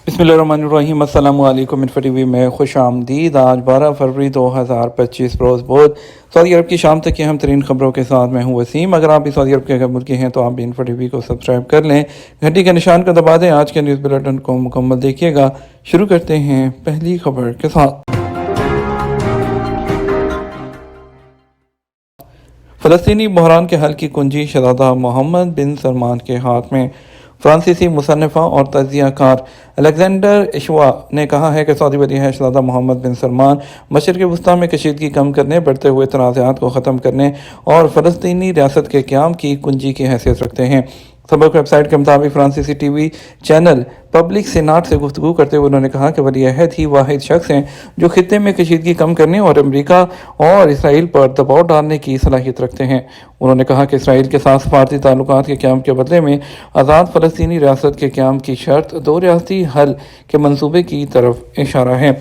बिस्मिल्लाहिर्रहमानिर्रहीम। अस्सलामु अलैकुम। इन्फो टीवी में खुश आमदीद। आज 12 फरवरी 2025 रोज़ बहुत सऊदी अरब की शाम तक की अहम तरीन खबरों के साथ मैं हूं वसीम। अगर आप भी सऊदी अरब के अगर मुल्की हैं तो आप भी इन्फो टीवी को सब्सक्राइब कर लें, घंटी के निशान को दबा दें। आज के न्यूज़ बुलेटिन को मुकम्मल देखिएगा। शुरू करते हैं पहली खबर के साथ। फ़लस्तीनी बहरान के हल की कुंजी शहज़ादा मोहम्मद बिन सलमान के हाथ में। फ्रांसीसी मुसन्निफ़ा और तजिया कार अलेक्जेंडर इशवा ने कहा है कि सऊदी वली शहज़ादा मोहम्मद बिन सलमान मशरिक़ वस्ती में कशीदगी कम करने, बढ़ते हुए तनाज़ात को ख़त्म करने और फ़लस्तीनी रियासत के क़याम की कुंजी की हैसियत रखते हैं। सबक वेबसाइट के मुताबिक फ्रांसीसी टीवी चैनल पब्लिक सेनाट से गुफ्तगू करते हुए उन्होंने कहा कि वली अहद ही वाहिद शख्स हैं जो खित्ते में कशीदगी कम करने और अमरीका और इसराइल पर दबाव डालने की सलाहियत रखते हैं। उन्होंने कहा कि इसराइल के साथ सफारती ताल्लुकात के क़याम के बदले में आज़ाद फ़लस्तीनी रियासत के क़याम की शर्त दो रियासती हल के मंसूबे की तरफ इशारा है।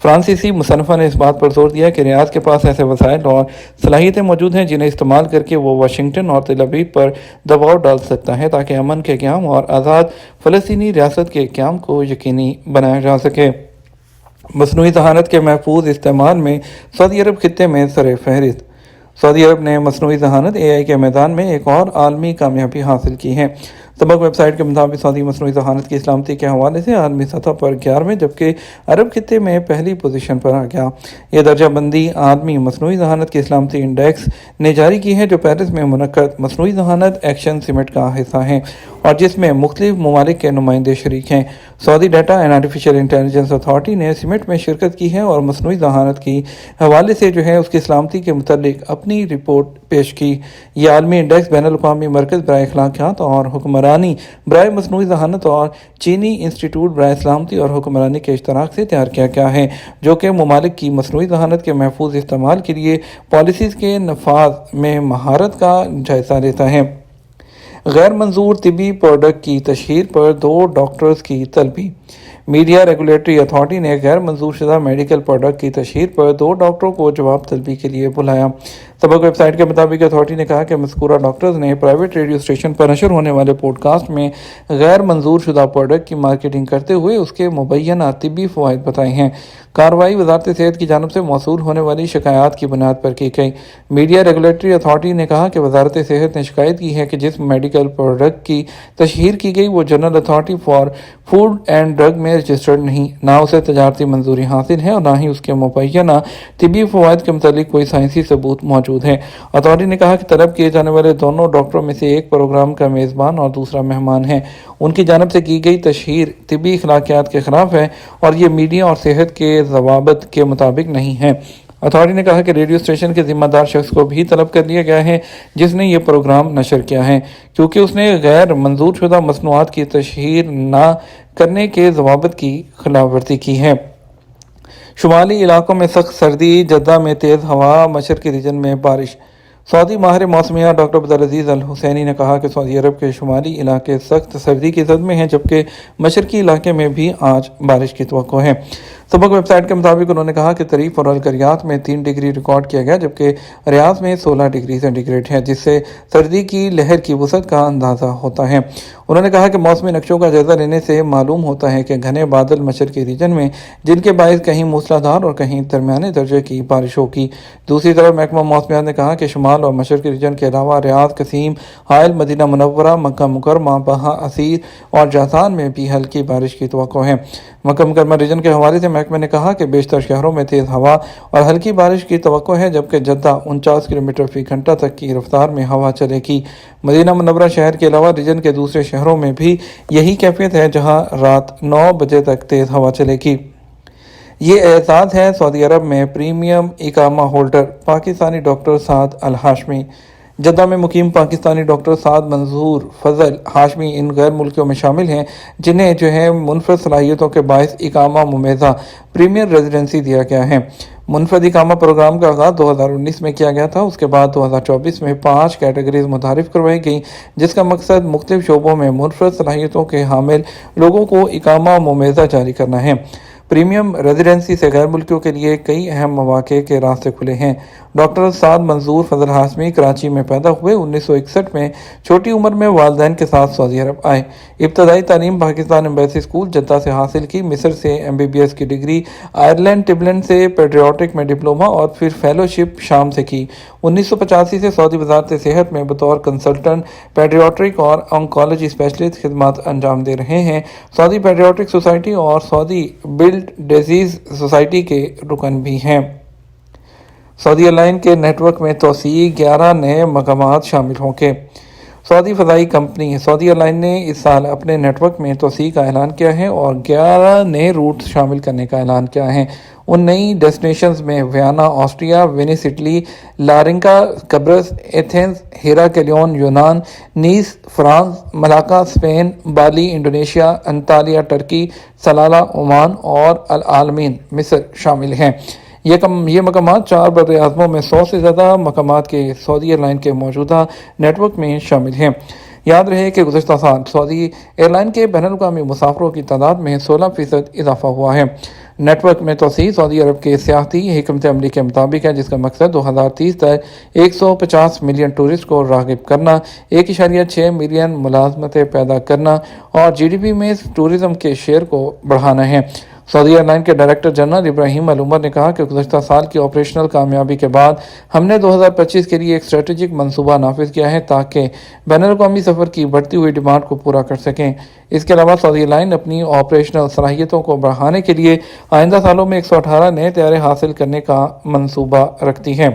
फ्रांसीसी मुसन्निफ़ा ने इस बात पर जोर दिया कि रियाद के पास ऐसे वसाइल और सलाहियतें मौजूद हैं जिन्हें इस्तेमाल करके वो वाशिंगटन और तेल अवीव पर दबाव डाल सकता है ताकि अमन के क़याम और आज़ाद फ़लस्तीनी रियासत के क़याम को यकीनी बनाया जा सके। मसनूई ज़हानत के महफूज इस्तेमाल में सऊदी अरब खित्ते में सर फहरिस्त। सऊदी अरब ने मसनूई ज़हानत AI के मैदान में एक और आलमी कामयाबी हासिल की है। सबक वेबसाइट के मुताबिक सऊदी मसनूई ज़हानत की सलामती के हवाले से आलमी सतह पर 11वें जबकि अरब खित्ते में पहली पोजीशन पर आ गया। यह दर्जा बंदी आलमी मसनूई ज़हानत की सलामती इंडेक्स ने जारी की है जो पेरिस में मुनक्कद मसनूई ज़हानत एक्शन समिट का हिस्सा है और जिसमें मुख्तलिफ ममालिक के नुमाइंदे शरीक हैं। Saudi data and artificial intelligence authority ने समिट में शिरकत की है और मसनूई ज़हानत की हवाले से उसकी सलामती के मुतल्लिक अपनी रिपोर्ट पेश की। यह आलमी इंडेक्स बैनुल अक़वामी मरकज़ बराए अखलाक़ियात और हुक्मरानी बराए मसनूई ज़हानत और चीनी इंस्टीट्यूट बराए सलामती और हुक्मरानी के इश्तराक से तैयार किया गया है जो कि ममालिक की मसनूई ज़हानत के महफूज इस्तेमाल के लिए पॉलिसीज़ के नफाज में महारत का जायज़ा लेता है। गैर मंजूर तिबी प्रोडक्ट की तशहीर पर 2 डॉक्टर्स की तलबी। मीडिया रेगुलेटरी अथॉरिटी ने गैर मंजूर शुदा मेडिकल प्रोडक्ट की तशहीर पर 2 डॉक्टरों को जवाब तलबी के लिए बुलाया। सबक वेबसाइट के मुताबिक अथॉरिटी ने कहा कि मज़कूरा डॉक्टर्स ने प्राइवेट रेडियो स्टेशन पर नशर होने वाले पॉडकास्ट में गैर मंजूर शुदा प्रोडक्ट की मार्केटिंग करते हुए उसके मुबैना तिब्बी फ़वाइद बताए हैं। कार्रवाई वज़ारत सेहत की जानिब से मौसूल होने वाली शिकायत की बुनियाद पर की गई। मीडिया रेगुलेटरी अथॉरिटी ने कहा कि वज़ारत सेहत ने शिकायत की है कि जिस मेडिकल प्रोडक्ट की तशहीर की गई वो general authority for food and drug में रजिस्टर्ड नहीं, ना उसे तजारती मंजूरी हासिल है और ना ही उसके मुबैना तिब्बी फ़वाइद के मुतालिक कोई साइंसी सबूत मौजूद है। अथॉरिटी ने कहा कि तलब किए जाने वाले दोनों डॉक्टरों में से एक प्रोग्राम का मेज़बान और दूसरा मेहमान है। उनकी जानिब से की गई तशहीर तिब्बी अखलाकियात के खिलाफ है और ये मीडिया और सेहत के ज़वाबित के मुताबिक नहीं है। अथॉरिटी ने कहा कि रेडियो स्टेशन के ज़िम्मेदार शख्स को भी तलब कर लिया गया है जिसने ये प्रोग्राम नशर किया है क्योंकि उसने गैर मंजूर शुदा मसनूआत की तशहीर न करने के ज़वाबित की खिलाफ वर्जी की है। शुमाली इलाकों में सख्त सर्दी, जद्दा में तेज़ हवा, मशरक़ी रीजन में बारिश। सऊदी माहिर मौसमियात डॉक्टर अब्दुल-अज़ीज़ अल हुसैनी ने कहा कि सऊदी अरब के शुमाली इलाके सख्त सर्दी की जद में हैं जबकि मशरक़ी इलाके में भी आज बारिश की तवक्को है। सबक वेबसाइट के मुताबिक उन्होंने कहा कि तरीफ और अलकरियात में 3 डिग्री रिकॉर्ड किया गया जबकि रियाद में 16 डिग्री सेंटीग्रेड है जिससे सर्दी की लहर की वसअत का अंदाज़ा होता है। उन्होंने कहा कि मौसमी नक्शों का जायज़ा लेने से मालूम होता है कि घने बादल मशरक़ी रीजन में जिनके बायस कहीं मूसलाधार और कहीं दरमियाने दर्जे की बारिश होगी। दूसरी तरफ महकमा मौसमियात ने कहा कि शुमाल और मशरक़ी रीजन के अलावा रियाद, कसीम, हाइल, मदीना मुनव्वरा, मक्का मुकर्रमा, बहा, असीर और जासान में भी हल्की बारिश की तवक्को है। मक्का मुकर्रमा रीजन के हवाले से महकमे ने कहा कि बेशतर शहरों में तेज़ हवा और हल्की बारिश की तवक्को है जबकि जद्दा 49 किलोमीटर फी घंटा तक की रफ्तार में हवा चलेगी। मदीना मुनव्वरा शहर के अलावा रीजन के दूसरे शहरों में भी यही कैफियत है जहां रात 9 बजे तक तेज़ हवा चलेगी। ये एहसास है सऊदी अरब में प्रीमियम इकामा होल्डर पाकिस्तानी डॉक्टर साद अल हाशमी। जद्दा में मुकीम पाकिस्तानी डॉक्टर साद मंजूर फजल हाशमी इन गैर मुल्कियों में शामिल हैं जिन्हें मुनफरद सलाहियतों के बायस इकामा मुमेज़ा प्रीमियर रेजिडेंसी दिया गया है। मुनफरद इकामा प्रोग्राम का आगाज़ 2019 में किया गया था। उसके बाद 2024 में 5 कैटेगरीज मुतारिफ करवाई गई जिसका मकसद मुख्तलिफ शोबों में मुनफरद सलाहियतों के हामिल लोगों को इकामा मुमेज़ा जारी करना है। प्रीमियम रेजिडेंसी से गैर मुल्कियों के लिए कई अहम मौके के रास्ते खुले हैं। डॉक्टर साद मंजूर फजल हाशमी कराची में पैदा हुए। 1961 में छोटी उम्र में वालिदैन के साथ सऊदी अरब आए। इब्तदाई तालीम पाकिस्तान एम्बेसी स्कूल जद्दा से हासिल की। मिस्र से MBBS की डिग्री, आयरलैंड टिबलन से पेट्रियाटिक में डिप्लोमा और फिर फेलोशिप शाम से की। 1985 से सऊदी वजारत सेहत में बतौर कंसल्टेंट पेट्रियाटिक और ऑन्कोलॉजी स्पेशलिस्ट खिदमत अंजाम दे रहे हैं। सऊदी पेट्रियाटिक सोसाइटी और सऊदी बिल्ड डिजीज सोसाइटी के रुकन भी हैं। सऊदी एयरलाइन के नेटवर्क में तोसी 11 नए मकामात शामिल होंगे। सऊदी फ़ज़ाई कंपनी सऊदी एयरलाइन ने इस साल अपने नेटवर्क में तोसी का ऐलान किया है और 11 नए रूट शामिल करने का ऐलान किया है। उन नई डेस्टिनेशंस में Vienna Austria, Venice Italy, Larnaca कब्रस, एथेंस, हेराक्लियोन यूनान, Nice France, Malaga Spain, Bali Indonesia, Antalya Turkey, Salalah Oman और अल आलमीन मिस्र शामिल हैं। ये मकामात 4 बर-ए-आज़मों में 100 से ज़्यादा मकामात के सऊदी एयरलाइन के मौजूदा नेटवर्क में शामिल हैं। याद रहे कि गुज़श्ता साल सऊदी एयरलाइन के बैनुल-अक़वामी मुसाफिरों की तादाद में 16% इजाफा हुआ है। नेटवर्क में तोसी सऊदी अरब के सियाहती हिकमत अमली के मुताबिक है, जिसका मकसद 2030 तक 150 मिलियन टूरिस्ट को राग़िब करना, 1.6 मिलियन मुलाज़मतें पैदा करना और GDP में टूरिज़म के शेयर को बढ़ाना है। सऊदी एयरलाइन के डायरेक्टर जनरल इब्राहिम अल उमर ने कहा कि गुज़श्ता साल की ऑपरेशनल कामयाबी के बाद हमने 2025 के लिए एक स्ट्रेटेजिक मंसूबा नाफिज किया है ताकि बैनुल-अक़वामी सफ़र की बढ़ती हुई डिमांड को पूरा कर सकें। इसके अलावा सऊदी एयरलाइन अपनी ऑपरेशनल सलाहियतों को बढ़ाने के लिए आइंदा सालों में 118 नए तैयारे हासिल करने का मंसूबा रखती है।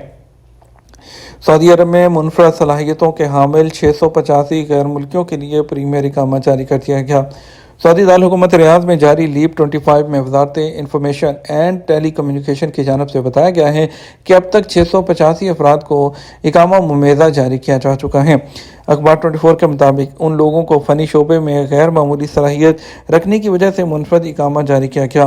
सऊदी अरब में मुनफरद सलाहियतों के हामिल 685 गैर मुल्कियों के लिए प्रीमियर इकामा जारी कर दिया गया। सऊदी दारुल-हुकूमत रियाद में जारी लीप 25 में वज़ारत इंफॉर्मेशन एंड टेली कम्युनिकेशन की जानिब से बताया गया है कि अब तक 685 अफराद को इकामा मुमेज़ा जारी किया जा चुका है। अखबार 24 के मुताबिक उन लोगों को फ़नी शोबे में गैर मामूली सलाहियत रखने की वजह से मुनफरद इकामा जारी किया गया।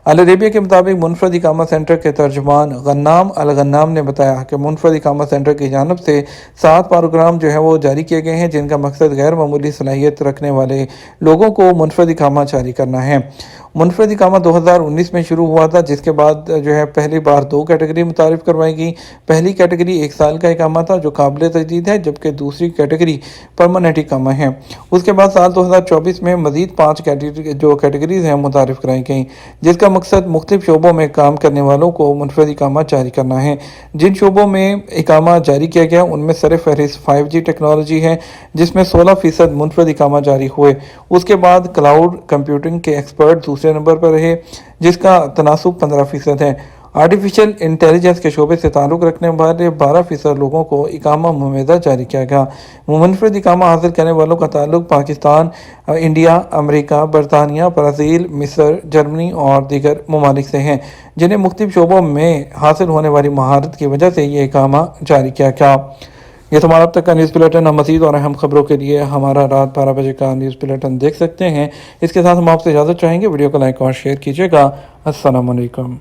अल अरेबिया के मुताबिक मुनफरद इकामा सेंटर के तर्जुमान गन्नाम अल गन्नाम ने बताया कि मुनफरद इकामा सेंटर की जानिब से 7 प्रोग्राम वो जारी किए गए हैं, जिनका मकसद गैर मामूली सलाहियत रखने वाले लोगों को मुनफरद इकामा जारी करना है। मुनफरद इकामा 2019 में शुरू हुआ था, जिसके बाद पहली बार 2 कैटेगरी मुतारिफ करवाई गई। पहली कैटेगरी 1 साल का इकामा था जो काबिल तजदीद है, जबकि दूसरी कैटेगरी परमानेंट इकामा है। उसके बाद साल 2024 में मजीद 5 कैटेगरीज हैं मुतारिफ कराई गई, जिसका मकसद मुख्तलिफ शोबों में काम करने वालों को मुनफरद इकामा जारी करना है। जिन शोबों में इकामा जारी किया गया उनमें सर फहरिस्त 5G टेक्नोलॉजी है, जिसमें 16% मुनफरद इकामा जारी हुए। उसके बाद क्लाउड कंप्यूटिंग के एक्सपर्ट दूसरे नंबर पर रहे, जिसका तनासुब 15% है। आर्टिफिशियल इंटेलिजेंस के शोबे से ताल्लुक़ रखने वाले 12% लोगों को इकामा मुमेज़ा जारी किया गया। मुनफरद इकामा हासिल करने वालों का ताल्लुक़ पाकिस्तान, इंडिया, अमेरिका, बरतानिया, ब्राज़ील, मिस्र, जर्मनी और दीगर ममालिक से हैं, जिन्हें मुख्तलिफ शोबों में हासिल होने वाली महारत की वजह से ये इकामा जारी किया गया। ये तो हमारा अब तक का न्यूज़ बुलेटिन। हम मज़ीद और अहम खबरों के लिए हमारा रात 12 बजे का न्यूज़ बुलेटिन देख सकते हैं। इसके साथ हम आपसे इजाज़त चाहेंगे। वीडियो को लाइक और शेयर कीजिएगा। अस्सलाम वालेकुम।